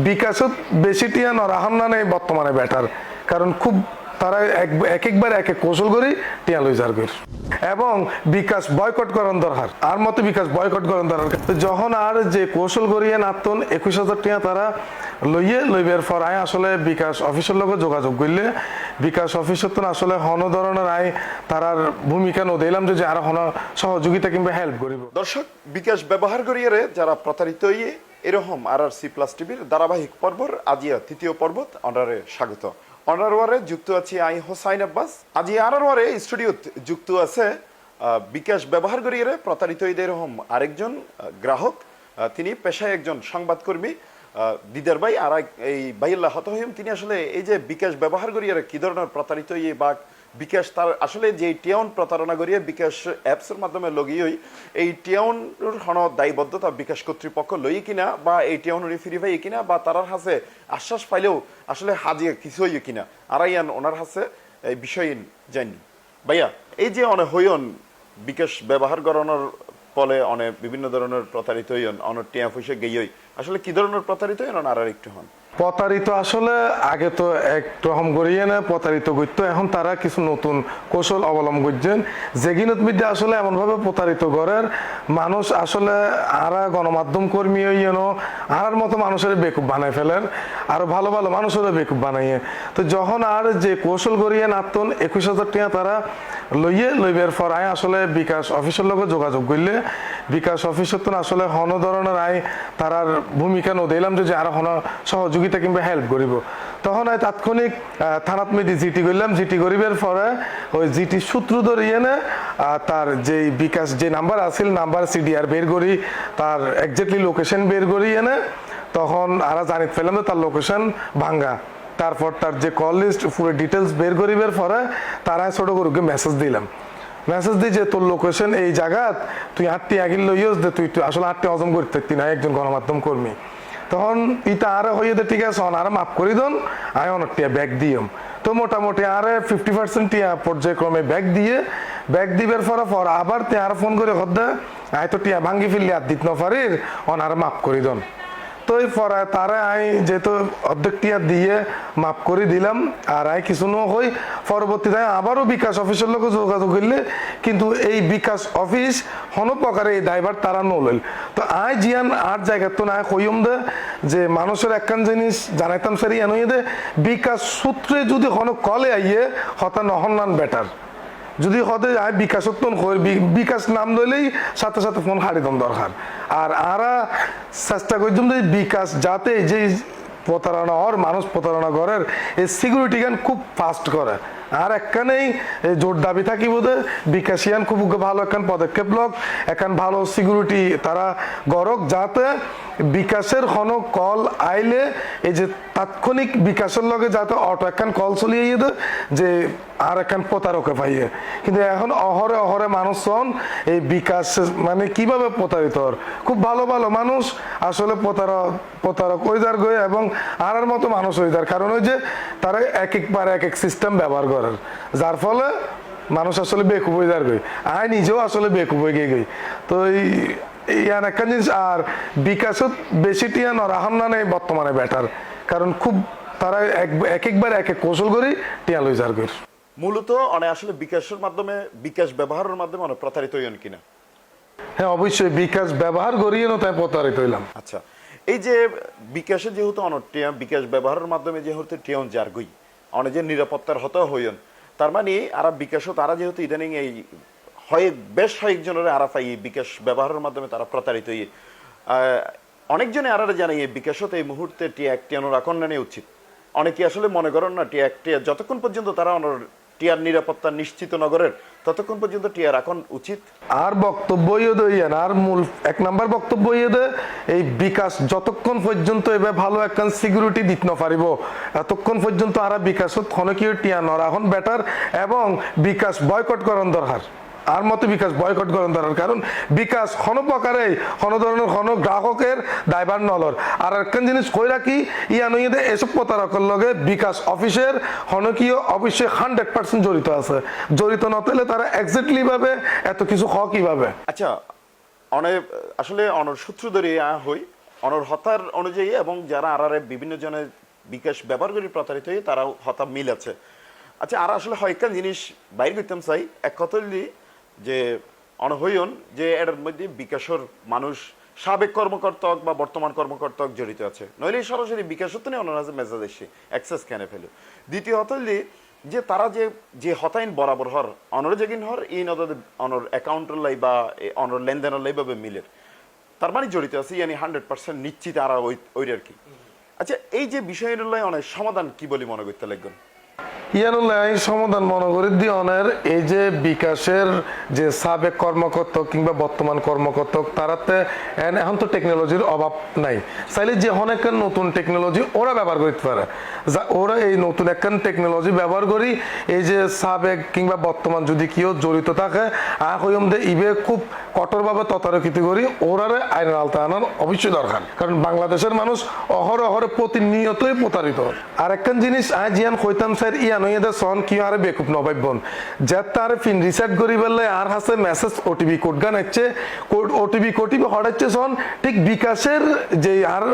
বিকাশত বেশি টিয়া নরাহান না নেই বর্তমানে বেটার, কারণ খুব তারা একবার এক এক কৌশল করি টিয়া লই যার কর এবং বিকাশ বয়কট করার দরকার আর মতো বিকাশ বয়কট করার দরকার। যখন আর যে কৌশল করিয়ে নাতন 21,000 টিয়া তারা লইবের পর আয় আসলে বিকাশ অফিসের লগে যোগাযোগ করলে বিকাশ অফিসত আসলে হন ধরনের আয় তারার ভূমিকা নদিলাম যে আরো হন সহযোগিতা কিংবা হেল্প করিব। দর্শক, বিকাশ ব্যবহার করিয়ে যারা প্রতারিত হইয়ে এরকম RRC+ টিভির ধারাবাহিক পর্বর আজিয়া তৃতীয় পর্ব অনারে স্বাগত। অনারওয়ারে যুক্ত আছি আই হোসাইন আব্বাস। আজি অনারওয়ারে স্টুডিওত যুক্ত আছে বিকাশ ব্যবহার করিয়ে প্রতারিত হইয়ে এরকম আরেকজন গ্রাহক, তিনি পেশায় একজন সংবাদকর্মী দিদার ভাই। আর এই বাইল্লা হত হইম তিনি আসলে এই যে বিকাশ ব্যবহার করিয়ে কি ধরনের প্রতারিত হইয়ে বা বিকাশ তার আসলে যে টিয়াউন প্রতারণা করিয়ে বিকাশ অ্যাপসের মাধ্যমে লগি হই এই টিয়াউনের হন দায়বদ্ধতা বিকাশ কর্তৃপক্ষ লই কিনা বা এই টিয়াউনের ফিরি পাই কিনা বা তারার হাসে আশ্বাস পাইলেও আসলে হাজিয়ে কিছু হই কিনা আরাইয়ান ওনার হাসে এই বিষয় জানি। ভাইয়া, এই যে অনেক হইন বিকাশ ব্যবহার করানোর ফলে অনেক বিভিন্ন ধরনের প্রতারিত হইন অনেক টিয়া পয়সা গেই আসলে কি ধরনের প্রতারিত হইন আর একটু হন? প্রতারিত আসলে আগে তো একরকম করিয়ে না প্রতারিত করতো, এখন তারা কিছু নতুন কৌশল অবলম্বন করছেন যেগিনত মধ্যে আসলে এমনভাবে প্রতারিত করার মানুষ আসলে আরা গণমাধ্যম কর্মী আর মতো মানুষের বেকুব বানায় ফেলেন, আরো ভালো ভালো মানুষেরও বেকুব বানাইয়ে। তো যখন আর যে কৌশল করিয়ে নাতন 21,000 টিয়া তারা লইবের পর আয় আসলে বিকাশ অফিসের লগে যোগাযোগ করলে বিকাশ অফিসত আসলে হন ধরনের আয় তারার ভূমিকা নদিলাম যে আরো হন সহযোগিতা কিংবা হেল্প করিব। তখন আয় তাৎক্ষণিক থানাত মেদি জিটি করলাম, জিটি করিবের পরে ওই জিটি সূত্র ধরিয়ে না তার যে বিকাশ যে নাম্বার আছিল নাম্বার CDR বের করি তার এক্স্যাক্টলি লোকেশন বের করিয়ে না তখন আরা জানিত ফেললাম যে তার লোকেশন ভাঙ্গা। তারপর তার যে কল লিস্ট পুরো ডিটেলস বের করিবের পরে তারা ছোট গরুকে মেসেজ দিলাম, মেসেজ দিই যে তোর লোকেশন এই জায়গাত তুই 8টি আগিল লইস যে তুই আসলে 8টি হজম করতে না একজন গণমাধ্যম কর্মী। তখন ইটা আরে হইয়ে দে ঠিক আছে আর মাফ করি দন আয় অনেকটিয়া ব্যাগ দিয়ম। তো মোটামুটি আরে 50% টিয়া পর্যায়ক্রমে ব্যাগ দিবের পর আবার তে আর ফোন করে হদ্দা আয় তো টিয়া ভাঙ্গি ফেললি আর দিত না পারির অনারে মাফ করি দন। তো এই পরে তারা আই যেহেতু অর্ধেক টিয়া দিয়ে মাফ করে দিলাম আর আই কিছু ন হই পরবর্তীতে আবারও বিকাশ অফিসের লোক যোগাযোগ করলে কিন্তু এই বিকাশ অফিস হন প্রকারে এই দায়ভার তারা নলইল। তো আই জিয়ান আর জায়গা তো না কইম দে যে মানুষের একখান জিনিস জানাইতাম স্যার ইয়ানই দে বিকাশ সূত্রে যদি হন কলে আইয়ে হতা নহন নান বেটার যদি হতে আয় বিকাশত্ব বিকাশ নাম লইলেই সাথে সাথে ফোন হারি দম দরকার। আর আরা চেষ্টা করছিলাম যে বিকাশ যাতে যে প্রতারণা হর মানুষ প্রতারণা করার এই সিকিউরিটি গান খুব ফাস্ট করে আর একখানেই জোর দাবি থাকি বোধে বিকাশিয়ান খুব ভালো একখান পদক্ষেপ লক একখান ভালো সিকিউরিটি তারা গরক যাতে বিকাশের হন কল আইলে এই যে তাৎক্ষণিক বিকাশের লগে যাতে অটো একখান কল চলিয়ে দে যে আর একখান প্রতারকে পাইয়ে। কিন্তু এখন অহরে মানুষ হন এই বিকাশ মানে কিভাবে প্রতারিত হর খুব ভালো ভালো মানুষ আসলে প্রতারক হয়ে যার গয়ে এবং আর মতো মানুষ হয়ে যার কারণ ওই যে তারা একবার এক এক সিস্টেম ব্যবহার করার যার ফলে মানুষ আসলে বেকুব হয়ে যার গই আয় নিজেও আসলে বেকুব হয়ে গই। তো ইয়ান একটা জিনিস আর বিকাশত বেশি টিয়া নরাহান না নেই বর্তমানে বেটার, কারণ খুব তারা একবার এক এক কৌশল করি টিয়া লই যার গই। মূলত অনেক আসলে বিকাশের মাধ্যমে বিকাশ ব্যবহারের মাধ্যমে অনেক প্রতারিত হইন কিনা? হ্যাঁ অবশ্যই বিকাশ ব্যবহার করিয়ে না তাই প্রতারিত হইলাম। আচ্ছা, এই যে বিকাশে যেহেতু অনেক টিয়া বিকাশ ব্যবহারের মাধ্যমে যেহেতু টিয়ন যার গই অনেক যে নিরাপত্তার হত হইন তার মানে আর বিকাশও তারা যেহেতু ইদানিং এই বেশ কয়েকজনের আরাফাই বিকাশ ব্যবহারের মাধ্যমে তারা প্রতারিত হয়ে অনেকজনে আরারে জানাই এই বিকাশত এই মুহূর্তে টিয়া একটি রাখন নেওয়া উচিত। অনেকে আসলে মনে করেন না টিয়া একটি যতক্ষণ পর্যন্ত তারা টিয়ার নিরাপত্তা নিশ্চিত নগরের ততক্ষণ পর্যন্ত টিয়া রাখন উচিত। আর বক্তব্য আর মূল এক নাম্বার বক্তব্য এই বিকাশ যতক্ষণ পর্যন্ত এবার ভালো একখান সিকিউরিটি দিতে না পারিব এতক্ষণ পর্যন্ত আর বিকাশত ক্ষণকীয় টিয়া নরাখন বেটার এবং বিকাশ বয়কট করার দরকার আর মতো বিকাশ বয়কট করার দরকার। কারণ বিকাশ কোন প্রকারে কোন ধরনের কোন গ্রাহকের দায়ভার নলর। আর একখান জিনিস কই রাখি ইয়ানইদে এসব প্রতারকের লগে বিকাশ অফিসের হনকীয় অবশ্যই 100% জড়িত আছে, জড়িত না হলে তারা এক্স্যাক্টলি ভাবে এত কিছু কিভাবে। আচ্ছা, অনেক আসলে অনর সূত্র ধরে হই অনর হতার অনুযায়ী এবং যারা আরারে বিভিন্ন জনের বিকাশ ব্যবহার করে প্রতারিত হয়ে তারাও হতা মিল আছে। আচ্ছা, আর আসলে হয়কান জিনিস বাইর করতাম চাই এক কথা হইলি যে অনহইন যে এর মধ্যে বিকাশের মানুষ সাবেক কর্মকর্তা হোক বা বর্তমান কর্মকর্তা হোক জড়িত আছে, নইলে সরাসরি বিকাশ তো নেই অনার মেসেজ এসে অ্যাক্সেস কেনে ফেলে। দ্বিতীয়ত হইলি যে তারা যে যে হতাইন বরাবর হর অনর যেগিন হর এই নদ অনর অ্যাকাউন্টের লাই বা অনর লেনদেনের লাই ভাবে মিলের তার মানে জড়িত আছে, ইয়ানি 100% নিশ্চিত আর ওই আর কি। আচ্ছা, এই যে বিষয়গুলো অনেক সমাধান কি বলি মনে করতে লাগবেন? ইয়ানুল্লাহ সমাধান মনে করি দিওনের এই যে বিকাশের যে সাবেক কর্মকর্তা কিংবা বর্তমান কর্মকর্তা তারাতে এখন তো টেকনোলজির অভাব নাই, চাইলে যে অনেক নতুন টেকনোলজি ওরা ব্যবহার করতে পারে, ওরা এই নতুন একখান টেকনোলজি ব্যবহার করি এই যে সাবেক কিংবা বর্তমান যদি কেউ জড়িত থাকে ইবে খুব কঠোরভাবে তদারকিত করি ওরারে আইনের আওতায় আনার অবশ্যই দরকার, কারণ বাংলাদেশের মানুষ অহরে অহরে প্রতিনিয়তই প্রতারিত। আর একখান জিনিস জিয়ান কইতাম স্যার ইয়ান সন কি আরে বেকুব নবাইবন যে তার ফিন রিসেট করি বললে আর হাসে মেসেজ ওটিপি কোড গান হচ্ছে কোড ওটিপি কোটিপি হঠাচ্ছে সন ঠিক বিকাশের যে আর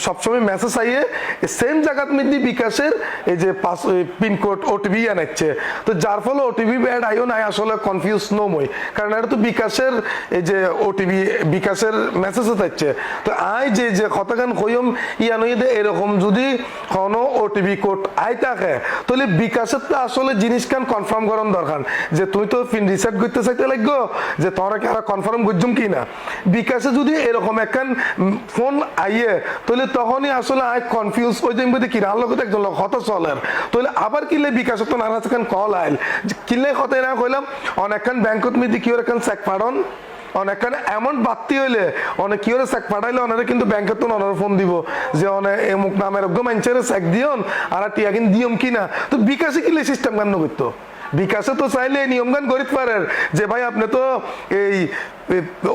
সবসময় মেসেজ আইয়ে সেম জায়গাত মধ্যে বিকাশের এই যে পিনকোড ওটিপি আনাচ্ছে, তো যার ফলে ওটিপি ব্যাড আইও নাই আসলে কনফিউজ নমই, কারণ এটা তো বিকাশের এই যে ওটিপি বিকাশের মেসেজ থাকছে। তো আই যে যে কতগান কইম ইয়ানইদে এরকম যদি কোনো ওটিপি কোড আই থাকে তাহলে বিকাশের তো আসলে জিনিসখান কনফার্ম করার দরকার যে তুই তো পিন রিসেট করতে চাইতে লাগবো যে তোরা কি আর কনফার্ম করছুম কি না। বিকাশে যদি এরকম একখান ফোন আইয়ে তাহলে তখনই আসলে আই কনফিউজ ওই যে কিনা লোক একজন লোক হত চলের তাহলে আবার কিনলে বিকাশে তো নানা কল আইল কিনলে কত না কইলাম অনেকখান ব্যাংকত মিদি কি ওরখান চেক পাড়ন অনেকখানে অ্যামাউন্ট বাড়তি হইলে অনেক কি চেক পাঠাইলে অনেকে কিন্তু ব্যাংকের তো অনার ফোন দিব যে অনেক এমুক নামের একদম এনচারে চেক দিয়ন আর টিয়া কিন দিয়ম কিনা, তো বিকাশে কিনলে সিস্টেম কেন করতো? বিকাশে তো চাইলে নিয়ম গান করিতে পারেন যে ভাই আপনি তো এই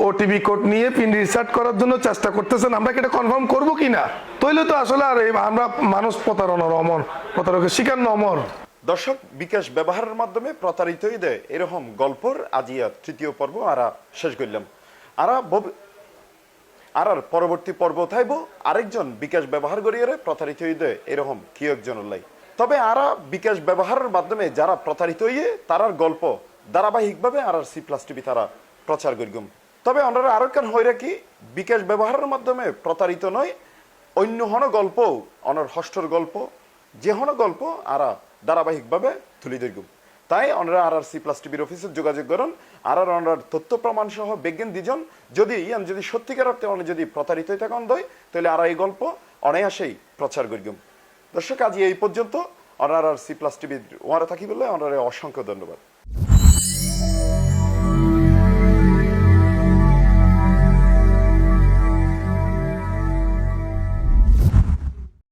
ওটিপি কোড নিয়ে পিন রিসেট করার জন্য চেষ্টা করতেছেন, আমরা কি এটা কনফার্ম করবো কিনা? তইলে তো আসলে আর আমরা মানুষ প্রতারণার অমর প্রতারকের শিকার নমর। দর্শক, বিকাশ ব্যবহারের মাধ্যমে প্রতারিত হয়ে দেয় এরকম গল্পর আজিয়া তৃতীয় পর্ব আরা শেষ করলাম। আর পরবর্তী পর্ব থাইব আরেকজন বিকাশ ব্যবহার করিয়ে প্রতারিত হয়ে দেয় এরকম কি একজনের লাই। তবে আরা বিকাশ ব্যবহারের মাধ্যমে যারা প্রতারিত হয়ে তারার গল্প ধারাবাহিকভাবে আর C+ টিভি তারা প্রচার করিগুম। তবে ওনারা আরো কেন হয় রাখি বিকাশ ব্যবহারের মাধ্যমে প্রতারিত নয়, অন্য হন গল্প অনর হষ্টর গল্প যে হন গল্প আরা ধারাবাহিকভাবে তুলে ধরগুম। তাই ওনারা আর C+ টিভির অফিসে যোগাযোগ করেন আর ওনার তথ্য প্রমাণ সহ বিজ্ঞান দিজন যদি ইয়ান যদি সত্যিকার অর্থে অনেক যদি প্রতারিত হয়ে থাকেন দয় তাহলে আর এই গল্প অনায়াসেই প্রচার করিগুম। দর্শক, আজ এই পর্যন্ত। ওনার আর C+ টিভির ওয়ারা থাকি বলে ওনারে অসংখ্য ধন্যবাদ।